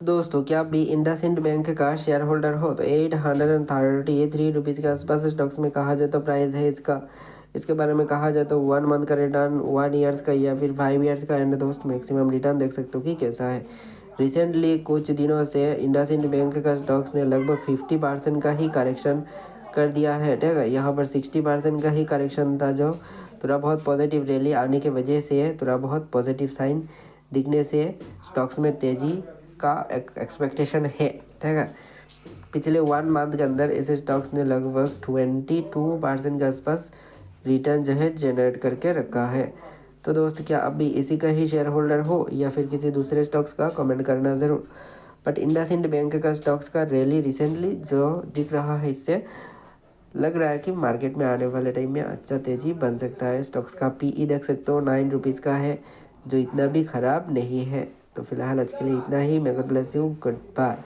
दोस्तों क्या आप भी इंडसइंड बैंक का शेयर होल्डर हो तो 833 रुपीज़ के आसपास स्टॉक्स में कहा जाए तो प्राइस है इसका। इसके बारे में कहा जाए तो 1 मंथ का रिटर्न, 1 ईयर्स का या फिर 5 ईयर्स का एंड दोस्त मैक्सिमम रिटर्न देख सकते हो कि कैसा है। रिसेंटली कुछ दिनों से इंडसइंड बैंक का स्टॉक्स ने लगभग 50% का ही करेक्शन कर दिया है, ठीक है। यहाँ पर 60% का ही करेक्शन था, जो थोड़ा बहुत पॉजिटिव रैली आने की वजह से थोड़ा बहुत पॉजिटिव साइन दिखने से स्टॉक्स में तेज़ी का एक्सपेक्टेशन है, ठीक है। पिछले 1 मंथ के अंदर इस स्टॉक्स ने लगभग 22% के आसपास रिटर्न जो है जनरेट करके रखा है। तो दोस्त क्या आप भी इसी का ही शेयर होल्डर हो या फिर किसी दूसरे स्टॉक्स का, कमेंट करना ज़रूर। बट इंडसइंड बैंक का स्टॉक्स का रैली रिसेंटली जो दिख रहा है, इससे लग रहा है कि मार्केट में आने वाले टाइम में अच्छा तेज़ी बन सकता है। स्टॉक्स का पीई देख सकते हो 9 रुपीज़ का है, जो इतना भी ख़राब नहीं है। तो फिलहाल आज के लिए इतना ही। मेरे को ब्लेस यू, गुड बाय।